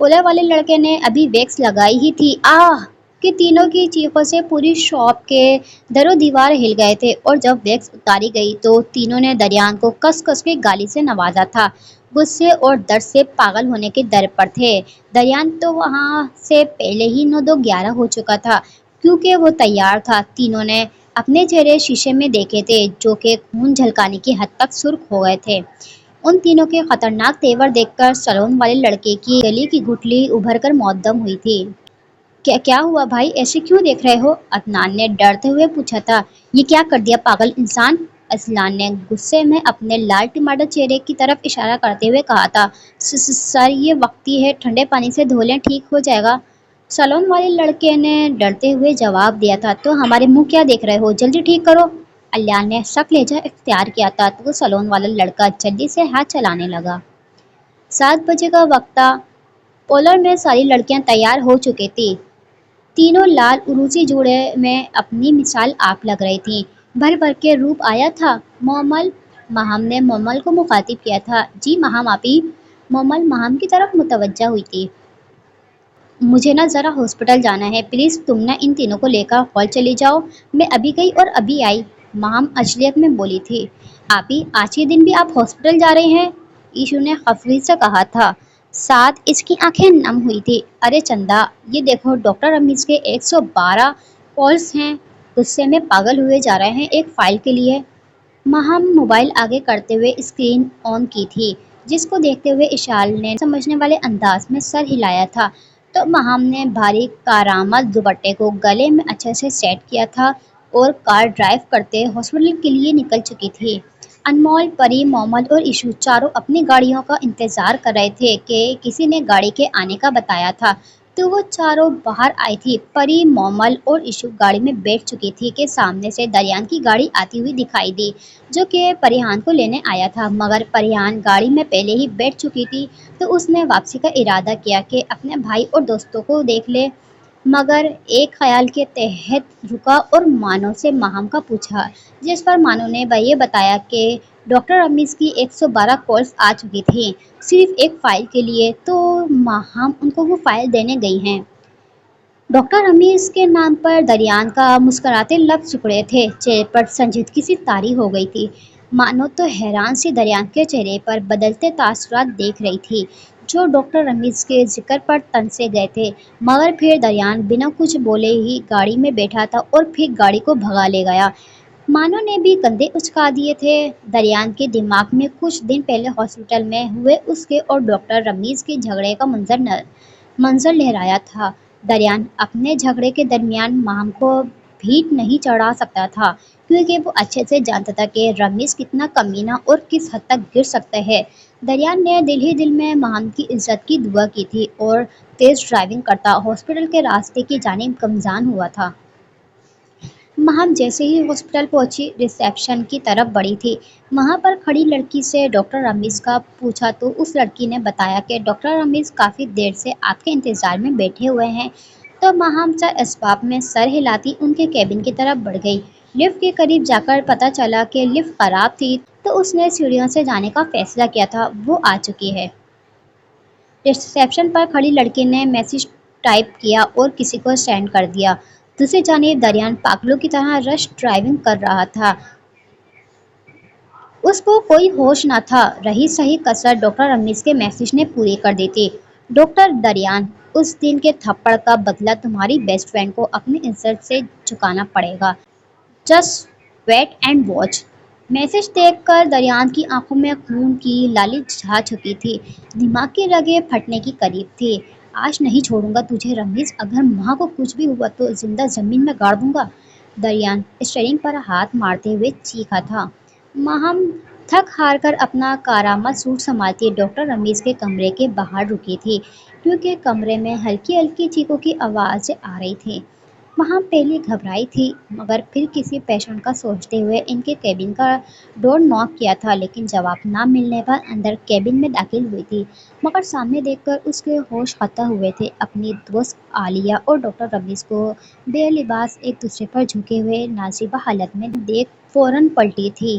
Polar والے لڑکے نے ابھی ویکس لگائی ہی تھی آہ کہ تینوں کی چیخوں سے پوری شاپ کے در و دیوار ہل گئے تھے، اور جب ویکس اتاری گئی تو تینوں نے دریان کو کس کس کے گالی سے نوازا تھا۔ غصے اور درد سے پاگل ہونے کے در پر تھے۔ دریان تو وہاں سے پہلے ہی 9 2 11 ہو چکا تھا، کیونکہ وہ تیار تھا۔ تینوں نے اپنے چہرے شیشے میں دیکھے تھے جو کہ خون جھلکانے کی حد تک سرخ ہو گئے تھے۔ ان تینوں کے خطرناک تیور دیکھ کر سلون والے لڑکے کی گلی کی گٹھلی ابھر کر معدم ہوئی تھی۔ کیا ہوا بھائی، ایسے کیوں دیکھ رہے ہو؟ عدنان نے ڈرتے ہوئے پوچھا تھا۔ یہ کیا کر دیا پاگل انسان؟ اذلان نے غصے میں اپنے لال ٹماٹر چہرے کی طرف اشارہ کرتے ہوئے کہا تھا۔ سر یہ وقتی ہے، ٹھنڈے پانی سے دھو لیں، ٹھیک ہو جائے گا۔ سلون والے لڑکے نے ڈرتے ہوئے جواب دیا تھا۔ تو ہمارے منہ کیا دیکھ رہے ہو، جلدی ٹھیک کرو۔ الیان نے سخت لہجہ اختیار کیا تھا تو سلون والا لڑکا جلدی سے ہاتھ چلانے لگا۔ 7 بجے کا وقت تھا۔ پولر میں ساری لڑکیاں تیار ہو چکی تھیں۔ تینوں لال عروسی جوڑے میں اپنی مثال آپ لگ رہی تھیں۔ بھر بھر کے روپ آیا تھا۔ مومل، مہم نے مومل کو مخاطب کیا تھا۔ جی مہم آپی۔ مومل مہم کی طرف متوجہ ہوئی تھی۔ مجھے نا ذرا ہاسپٹل جانا ہے، پلیز تم نا ان تینوں کو لے کر ہال چلی جاؤ۔ میں ابھی گئی اور ابھی آئی، مہم اجلیت میں بولی تھی۔ آپی آج کے دن بھی آپ ہاسپٹل جا رہے ہیں؟ ایشو نے خفگی سے کہا تھا، ساتھ اس کی آنکھیں نم ہوئی تھی۔ ارے چندا، یہ دیکھو ڈاکٹر رمیز کے 112 کالز ہیں، غصے میں پاگل ہوئے جا رہے ہیں ایک فائل کے لیے۔ مہم موبائل آگے کرتے ہوئے اسکرین آن کی تھی، جس کو دیکھتے ہوئے اشال نے سمجھنے والے انداز میں سر ہلایا تھا تو مہم نے باریک کارآمد دوپٹے کو گلے میں اچھے سے سیٹ کیا تھا اور کار ڈرائیو کرتے ہاسپٹل کے لیے نکل چکی تھی۔ انمول، پری، مومل اور ایشو چاروں اپنی گاڑیوں کا انتظار کر رہے تھے کہ کسی نے گاڑی کے آنے کا بتایا تھا تو وہ چاروں باہر آئی تھی۔ پری، مومل اور ایشو گاڑی میں بیٹھ چکی تھی کہ سامنے سے دریان کی گاڑی آتی ہوئی دکھائی دی جو کہ پریحان کو لینے آیا تھا، مگر پریحان گاڑی میں پہلے ہی بیٹھ چکی تھی تو اس نے واپسی کا ارادہ کیا کہ اپنے بھائی اور دوستوں کو دیکھ لے، مگر ایک خیال کے تحت رکا اور مانو سے مہم کا پوچھا، جس پر مانو نے یہ بتایا کہ ڈاکٹر رمیز کی 112 کالز آ چکی تھیں صرف ایک فائل کے لیے، تو مہم ان کو وہ فائل دینے گئی ہیں۔ ڈاکٹر رمیز کے نام پر دریان کا مسکراتے لب سکڑے تھے، چہرے پر سنجیدگی سی طاری ہو گئی تھی۔ مانو تو حیران سی دریان کے چہرے پر بدلتے تاثرات دیکھ رہی تھی جو ڈاکٹر رمیز کے ذکر پر تن سے گئے تھے، مگر پھر دریان بنا کچھ بولے ہی گاڑی میں بیٹھا تھا اور پھر گاڑی کو بھگا لے گیا۔ مانو نے بھی کندھے اچکا دیے تھے۔ دریان کے دماغ میں کچھ دن پہلے ہاسپٹل میں ہوئے اس کے اور ڈاکٹر رمیز کے جھگڑے کا منظر لہرایا تھا۔ دریان اپنے جھگڑے کے درمیان مہم کو بھیٹ نہیں چڑھا سکتا تھا، کیونکہ وہ اچھے سے جانتا تھا کہ رمیز کتنا کمینہ اور کس حد تک گر سکتا ہے۔ دریان نے دل ہی دل میں مہم کی عزت کی دعا کی تھی اور تیز ڈرائیونگ کرتا ہاسپٹل کے راستے کی جانب گامزن ہوا تھا۔ مہم جیسے ہی ہاسپٹل پہنچی، ریسیپشن کی طرف بڑھی تھی۔ وہاں پر کھڑی لڑکی سے ڈاکٹر رمیز کا پوچھا تو اس لڑکی نے بتایا کہ ڈاکٹر رمیز کافی دیر سے آپ کے انتظار میں بیٹھے ہوئے ہیں، تو مہم چند اسباب میں سر ہلاتی ان کے کیبن کی طرف بڑھ گئی۔ لفٹ کے قریب جا کر پتہ چلا کہ لفٹ خراب تھی تو اس نے سیڑھیوں سے جانے کا فیصلہ کیا تھا، وہ آ چکی ہے۔ ریسیپشن پر کھڑی لڑکی نے میسج ٹائپ کیا اور کسی کو سینڈ کر دیا۔ دوسری جانب دریان پاگلوں کی طرح رش ڈرائیونگ کر رہا تھا، اس کو کوئی ہوش نہ تھا۔ رہی سہی کسر ڈاکٹر رمیز کے میسج نے پوری کر دی تھی۔ ڈاکٹر دریان، اس دن کے تھپڑ کا بدلہ تمہاری بیسٹ فرینڈ کو اپنی عزت سے چکانا پڑے گا، just wait and watch. Message دیکھ کر دریان کی آنکھوں میں خون کی لالی چھا چکی تھی، دماغ کی رگیں پھٹنے کے قریب تھی۔ آج نہیں چھوڑوں گا تجھے رمیز، اگر ماں کو کچھ بھی ہوا تو زندہ زمین میں گاڑ دوں گا، دریان اسٹیئرنگ پر ہاتھ مارتے ہوئے چیخا تھا۔ مہم تھک ہار کر اپنا کارآمد سوٹ سنبھالتی ڈاکٹر رمیز کے کمرے کے باہر رکی تھی، کیونکہ کمرے میں ہلکی ہلکی چیخوں کی آوازیں آ رہی تھیں۔ مہم پہلے گھبرائی تھی، مگر پھر کسی پیشنٹ کا سوچتے ہوئے ان کے کیبن کا ڈور ناک کیا تھا، لیکن جواب نہ ملنے پر اندر کیبن میں داخل ہوئی تھی، مگر سامنے دیکھ کر اس کے ہوش قطع ہوئے تھے۔ اپنی دوست عالیہ اور ڈاکٹر رمیز کو بے لباس ایک دوسرے پر جھکے ہوئے نازیبا حالت میں دیکھ فوراً پلٹی تھی۔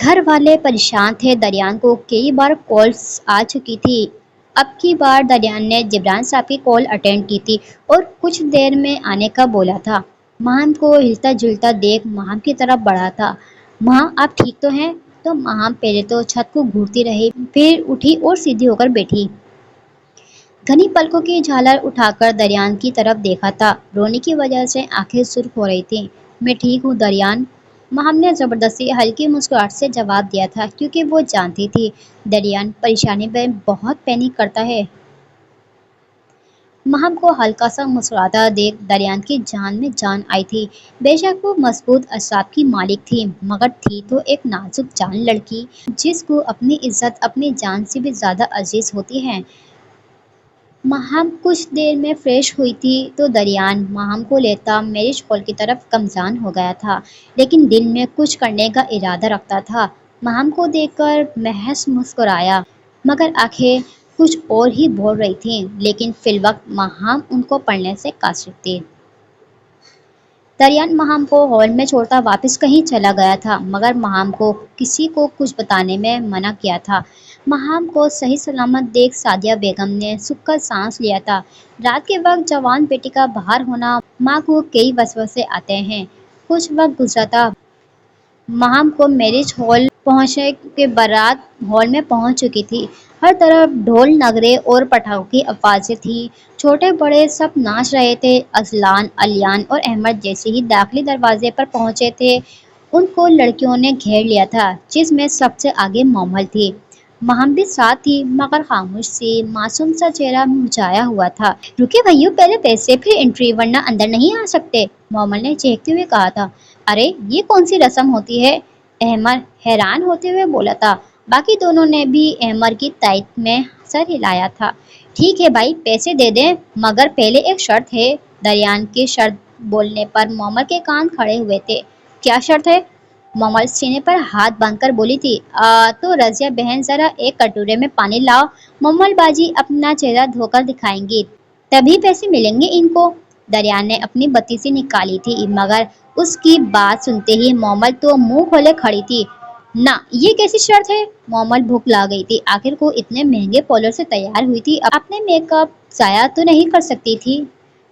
گھر والے پریشان تھے، دریان کو کئی بار کالز آ چکی تھی۔ اب کی بار دریان نے جبران صاحب کی کال اٹینڈ کی تھی اور کچھ دیر میں آنے کا بولا تھا۔ ماہم کو ہلتا جلتا دیکھ ماہم کی طرف بڑھا تھا۔ ماں آپ ٹھیک تو ہیں؟ تو ماہم پہلے تو چھت کو گھورتی رہی، پھر اٹھی اور سیدھی ہو کر بیٹھی۔ گھنی پلکوں کی جھالر اٹھا کر دریان کی طرف دیکھا تھا۔ رونے کی وجہ سے آنکھیں سرخ ہو رہی تھیں۔ میں ٹھیک ہوں دریان، ماہم نے زبردستی ہلکی مسکراہٹ سے جواب دیا تھا، کیونکہ وہ جانتی تھی دریان پریشانی میں بہت پینک کرتا ہے۔ ماہم کو ہلکا سا مسکراتا دیکھ دریان کی جان میں جان آئی تھی۔ بے شک وہ مضبوط اعصاب کی مالک تھی، مگر تھی تو ایک نازک جان لڑکی، جس کو اپنی عزت اپنی جان سے بھی زیادہ عزیز ہوتی ہے۔ ماہم کچھ دیر میں فریش ہوئی تھی تو دریان ماہم کو لیتا میرج ہال کی طرف گامزن ہو گیا تھا، لیکن دل میں کچھ کرنے کا ارادہ رکھتا تھا۔ ماہم کو دیکھ کر محض مسکرایا، مگر آنکھیں کچھ اور ہی بول رہی تھیں، لیکن فی الوقت ماہم ان کو پڑھنے سے قاصر تھی۔ دریان ماہم کو ہال میں چھوڑتا واپس کہیں چلا گیا تھا، مگر ماہم کو کسی کو کچھ بتانے میں منع کیا تھا۔ ماہم کو صحیح سلامت دیکھ سعدیہ بیگم نے سکھ کر سانس لیا تھا۔ رات کے وقت جوان بیٹی کا باہر ہونا ماں کو کئی وسوسے آتے ہیں۔ کچھ وقت گزرا تھا، ماہم کو میرج ہال پہنچنے کے بارات ہال میں پہنچ چکی تھی۔ ہر طرف ڈھول نغمے اور پٹاخوں کی آوازیں تھیں، چھوٹے بڑے سب ناچ رہے تھے۔ اذلان، الیان اور احمد جیسے ہی داخلی دروازے پر پہنچے تھے، ان کو لڑکیوں نے گھیر لیا تھا، جس میں سب سے آگے مومل تھی۔ ماہم بھی ساتھ تھی، مگر خاموش سی، معصوم سا چہرہ مرجھایا ہوا تھا۔ رکے بھائیو، پہلے پیسے پھر انٹری، ورنہ اندر نہیں آ سکتے، مومل نے چہکتے ہوئے کہا تھا۔ ارے یہ کون سی رسم ہوتی ہے؟ احمد حیران ہوتے ہوئے بولا تھا۔ باقی دونوں نے بھی احمد کی تائید میں سر ہلایا تھا۔ ٹھیک ہے بھائی، پیسے دے دیں، مگر پہلے ایک شرط ہے۔ دریان کی شرط بولنے پر مومل کے کان کھڑے ہوئے تھے۔ کیا شرط ہے؟ مومل سینے پر ہاتھ باندھ کر بولی تھی۔ تو رضیہ بہن ذرا ایک کٹورے میں پانی لاؤ، مومل باجی اپنا چہرہ دھو کر دکھائیں گی، تبھی پیسے ملیں گے ان کو۔ دریان نے اپنی بتیسی نکالی تھی، مگر اس کی بات سنتے ہی مومل تو منہ کھولے کھڑی تھی۔ نہ، یہ کیسی شرط ہے؟ مومل بھوک لا گئی تھی، آخر کو اتنے مہنگے پارلر سے تیار ہوئی تھی، اپنے میک اپ ضائع تو نہیں کر سکتی تھی۔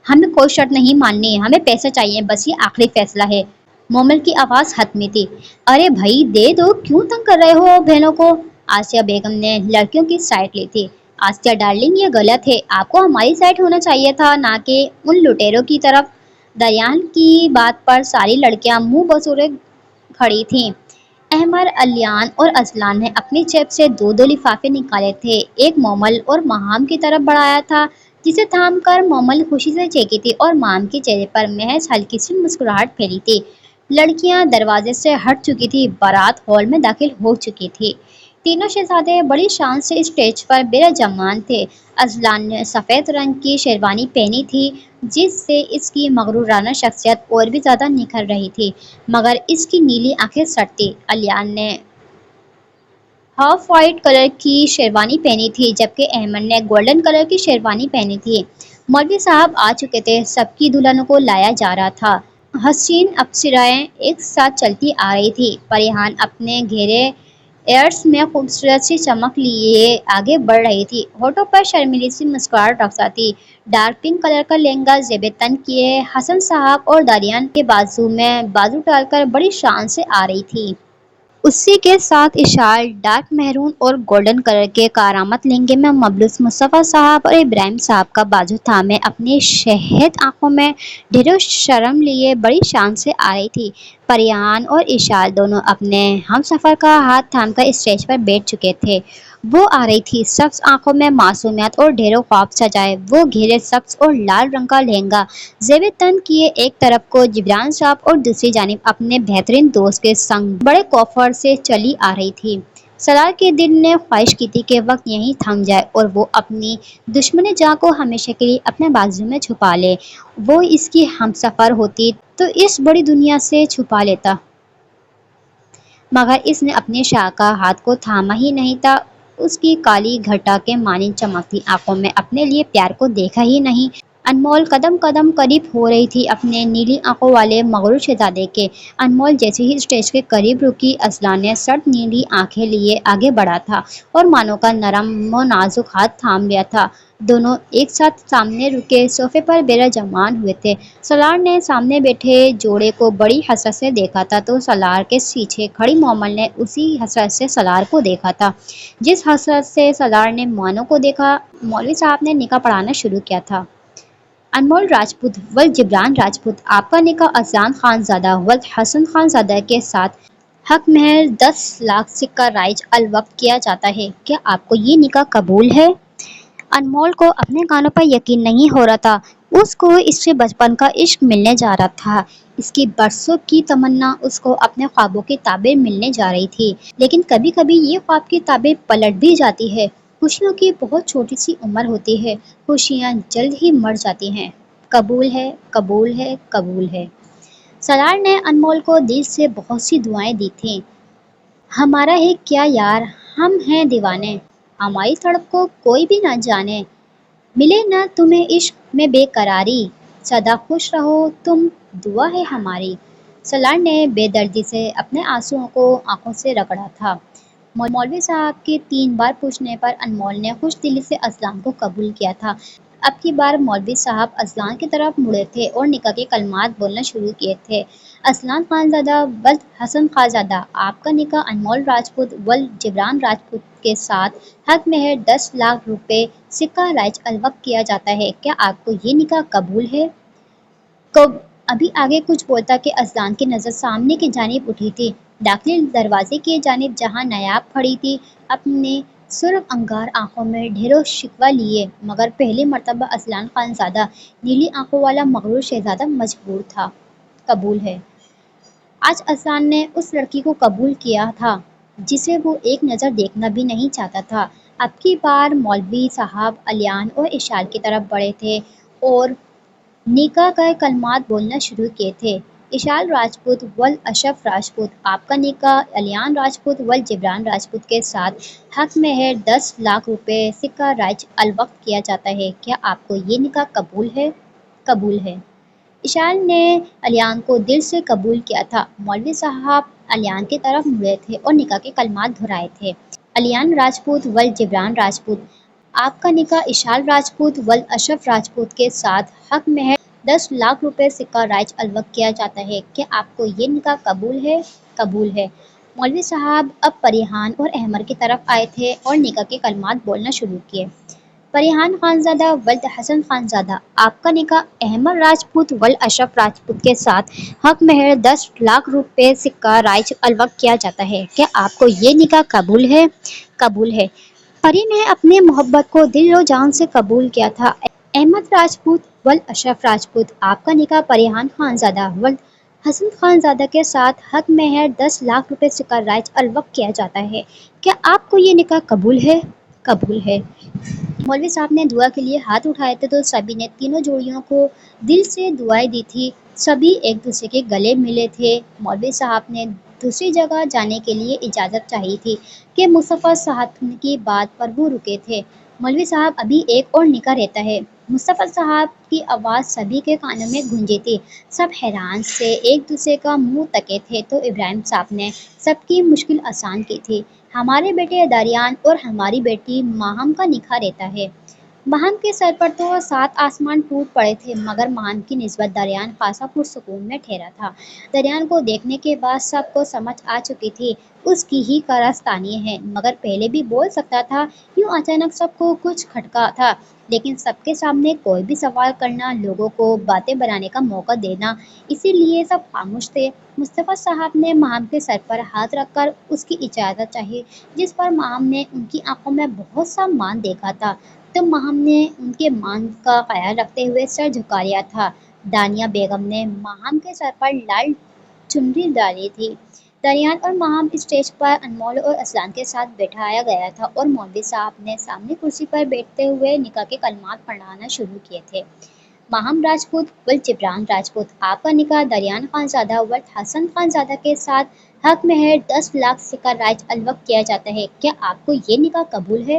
ہمیں کوئی شرط نہیں ماننی، ہمیں پیسے چاہیے، بس یہ آخری فیصلہ ہے۔ مومل کی آواز حتمی تھی۔ ارے بھائی دے دو، کیوں تنگ کر رہے ہو بہنوں کو؟ آسیہ بیگم نے لڑکیوں کی سائڈ لی تھی۔ آسیہ ڈارلنگ، یہ غلط ہے، آپ کو ہماری سائڈ ہونا چاہیے تھا، نہ کہ ان لٹیروں کی طرف۔ دریان کی بات پر ساری لڑکیاں منہ بسورے کھڑی تھیں۔ احمد، الیان اور اذلان نے اپنی جیب سے دو دو لفافے نکالے تھے، ایک مومل اور ماہم کی طرف بڑھایا تھا، جسے تھام کر مومل خوشی سے چہکی تھی اور ماہم کے چہرے پر محض ہلکی سی مسکراہٹ پھیلی تھی۔ لڑکیاں دروازے سے ہٹ چکی تھی، بارات ہال میں داخل ہو چکی تھی۔ تینوں شہزادے بڑی شان سے اسٹیج پر براجمان تھے۔ اذلان نے سفید رنگ کی شیروانی پہنی تھی، جس سے اس کی مغرورانہ شخصیت اور بھی زیادہ نکھر رہی تھی، مگر اس کی نیلی آنکھیں سرد تھیں۔ الیان نے ہاف وائٹ کلر کی شیروانی پہنی تھی، جبکہ احمد نے گولڈن کلر کی شیروانی پہنی تھی۔ مولوی صاحب آ چکے تھے، سب کی دلہنوں کو لایا جا رہا تھا۔ حسین اپسرائیں ایک ساتھ چلتی آ رہی تھی۔ پریان اپنے گہرے ایئرز میں خوبصورت سی چمک لیے آگے بڑھ رہی تھی، ہونٹوں پر شرمیلی سی مسکراہٹ رقصہ تھی۔ ڈارک پنک کلر کا لہنگا زیب تن کیے حسن صاحب اور دریان کے بازو میں بازو ڈال کر بڑی شان سے آ رہی تھی۔ اسی کے ساتھ اشال ڈارک میرون اور گولڈن کلر کے کارآمد لہنگے میں ملبوس مصطفیٰ صاحب اور ابراہیم صاحب کا بازو تھامے اپنی شہد آنکھوں میں ڈھیروں شرم لیے بڑی شان سے آ رہی تھی۔ پریان اور اشال دونوں اپنے ہم سفر کا ہاتھ تھام کر اسٹیج پر بیٹھ چکے تھے۔ وہ آ رہی تھی سبز آنکھوں میں معصومیت اور ڈھیروں خواب سجائے، وہ گہرے سبز اور لال رنگ کا لہنگا زیب تن کیے ایک طرف کو جبران صاحب اور دوسری جانب اپنے بہترین دوست کے سنگ بڑے کوفر سے چلی آ رہی تھی۔ سرار کے دل نے خواہش کی تھی کہ وقت یہیں تھم جائے اور وہ اپنی دشمن جاں کو ہمیشہ کے لیے اپنے بازو میں چھپا لے۔ وہ اس کی ہم سفر ہوتی تو اس بڑی دنیا سے چھپا لیتا، مگر اس نے اپنے شاہکار ہاتھ کو تھاما ہی نہیں تھا۔ اس کی کالی گھٹا کے مانند چمکتی آنکھوں میں اپنے لیے پیار کو دیکھا ہی نہیں۔ انمول قدم قدم قریب ہو رہی تھی اپنے نیلی آنکھوں والے مغرور شہزادے کے۔ انمول جیسے ہی اسٹیج کے قریب رکی، اذلان نے سرد نیلی آنکھیں لیے آگے بڑھا تھا اور مانو کا نرم و نازک ہاتھ تھام لیا تھا۔ دونوں ایک ساتھ سامنے رکے صوفے پر براجمان ہوئے تھے۔ سالار نے سامنے بیٹھے جوڑے کو بڑی حسرت سے دیکھا تھا تو سالار کے پیچھے کھڑی مومل نے اسی حسرت سے سالار کو دیکھا تھا۔ جس حسرت سے سالار نے مانو کو دیکھا، مولوی صاحب نے نکاح پڑھانا شروع کیا تھا۔ انمول راجپوت ولد جبران راجپوت، آپ کا نکاح اذلان خان زادہ ولد حسن خان زادہ کے ساتھ حق مہر 10 لاکھ سکہ رائج الوقت کیا جاتا ہے۔ کیا آپ کو یہ نکاح قبول ہے؟ انمول کو اپنے کانوں پر یقین نہیں ہو رہا تھا۔ اس کو اس سے بچپن کا عشق ملنے جا رہا تھا۔ اس کی برسوں کی تمنا اس کو اپنے خوابوں کی تعبیر ملنے جا رہی تھی۔ لیکن کبھی کبھی یہ خواب کی تعبیر پلٹ بھی جاتی ہے۔ خوشیوں کی بہت چھوٹی سی عمر ہوتی ہے، خوشیاں جلد ہی مر جاتی ہیں۔ قبول ہے، قبول ہے، قبول ہے۔ سالار نے انمول کو دل سے بہت سی دعائیں دی تھیں۔ ہمارا ہے کیا یار، ہم ہیں دیوانے، ہماری تڑپ کو کوئی بھی نہ جانے، ملے نہ تمہیں عشق میں بے قراری، سدا خوش رہو تم دعا ہے ہماری۔ سالار نے بے دردی سے اپنے آنسوؤں کو آنکھوں سے رگڑا تھا۔ مولوی صاحب کے 3 بار پوچھنے پر انمول نے خوش دلی سے اذلان کو قبول کیا تھا۔ اب کی بار مولوی صاحب اذلان کی طرف مڑے تھے اور نکاح کے کلمات بولنا شروع کیے تھے۔ اذلان خان زادہ ولد حسن خان زادہ، آپ کا نکاح انمول راجپوت ولد جبران راجپوت کے ساتھ حق مہر 10 لاکھ روپے سکہ رائج الوقت کیا جاتا ہے۔ کیا آپ کو یہ نکاح قبول ہے؟ ابھی آگے کچھ بولتا کہ اذلان کی نظر سامنے کی جانب اٹھی تھی، داخلی دروازے کی جانب، جہاں نایاب کھڑی تھی، اپنے سرخ انگار آنکھوں میں ڈھیروں شکوہ لیے۔ مگر پہلی مرتبہ اذلان خان زادہ نیلی آنکھوں والا مغرور شہزادہ مجبور تھا۔ قبول ہے۔ آج اذلان نے اس لڑکی کو قبول کیا تھا جسے وہ ایک نظر دیکھنا بھی نہیں چاہتا تھا۔ اب کی بار مولوی صاحب الیان اور اشال کی طرف بڑھے تھے اور نکاح کے کلمات بولنا شروع کیے تھے۔ اشال راجپوت ولد اشرف راجپوت، آپ کا نکاح الیان راجپوت ولد جبران راجپوت کے ساتھ حق مہر 10 لاکھ روپے سکہ رائج الوقت کیا جاتا ہے۔ کیا آپ کو یہ نکاح قبول ہے؟ قبول ہے۔ اشال نے الیان کو دل سے قبول کیا تھا۔ مولوی صاحب الیان کی طرف مڑے تھے اور نکاح کے کلمات دہرائے تھے۔ الیان راجپوت ولد جبران راجپوت، آپ کا نکاح اشال راجپوت ولد اشرف راجپوت کے ساتھ حق مہر 10 لاکھ روپے سکہ رائج الوقت کیا جاتا ہے۔ کیا آپ کو یہ نکاح قبول ہے؟ قبول ہے۔ مولوی صاحب اب پریحان اور احمر کی طرف آئے تھے اور نکاح کے کلمات بولنا شروع کیے۔ پریحان خان زادہ ولد حسن خان زادہ، آپ کا نکاح احمر راجپوت ولد اشرف راجپوت کے ساتھ حق مہر 10 لاکھ روپے سکہ رائج الوقت کیا جاتا ہے۔ کیا آپ کو یہ نکاح قبول ہے؟ قبول ہے۔ پری نے اپنی محبت کو دل و جان سے قبول کیا تھا۔ احمد راجپوت ولد اشرف راجپوت، آپ کا نکاح پریحان خان زادہ ولد حسن خان زادہ کے ساتھ حق مہر 10 لاکھ روپے سکہ رائج الوقت کیا جاتا ہے۔ کیا آپ کو یہ نکاح قبول ہے؟ قبول ہے۔ مولوی صاحب نے دعا کے لیے ہاتھ اٹھائے تھے تو سبھی نے تینوں جوڑیوں کو دل سے دعائیں دی تھی۔ سبھی ایک دوسرے کے گلے ملے تھے۔ مولوی صاحب نے دوسری جگہ جانے کے لیے اجازت چاہی تھی کہ مصطفیٰ صاحب کی بات پر وہ رکے تھے۔ مولوی صاحب ابھی ایک اور نکاح رہتا ہے۔ مصطفیٰ صاحب کی آواز سبھی کے کانوں میں گونجی تھی۔ سب حیران سے ایک دوسرے کا منہ تکے تھے تو ابراہیم صاحب نے سب کی مشکل آسان کی تھی۔ ہمارے بیٹے دریان اور ہماری بیٹی ماہم کا نکاح رہتا ہے۔ ماہم کے سر پر تو 7 آسمان ٹوٹ پڑے تھے، مگر ماہم کی نسبت دریان خاصا پرسکون میں ٹھہرا تھا۔ دریان کو دیکھنے کے بعد سب کو سمجھ آ چکی تھی اس کی ہی کارستانی ہے، مگر پہلے بھی بول سکتا تھا۔ یوں اچانک سب کو کچھ کھٹکا تھا، لیکن سب کے سامنے کوئی بھی سوال کرنا، لوگوں کو باتیں بنانے کا موقع دینا، اسی لیے سب خاموش تھے۔ مصطفیٰ صاحب نے ماہم کے سر پر ہاتھ رکھ کر اس کی اجازت چاہی، جس پر ماہم نے ان کی آنکھوں میں بہت سا مان دیکھا تھا، تو ماہم نے ان کے مان کا خیال رکھتے ہوئے سر جھکا لیا تھا۔ دانیہ بیگم نے ماہم کے سر پر لال چنری ڈالی تھی۔ دریان اور ماہم اسٹیج پر انمول اور اذلان کے ساتھ بٹھایا گیا تھا اور مولوی صاحب نے سامنے کرسی پر بیٹھتے ہوئے نکاح کے کلمات پڑھانا شروع کیے تھے۔ ماہم راجپوت ولد جبران راجپوت، آپ کا نکاح دریان خان زادہ ولد حسن خان زادہ کے ساتھ حق مہر 10 لاکھ سکہ رائج الوقت کیا جاتا ہے۔ کیا آپ کو یہ نکاح قبول ہے؟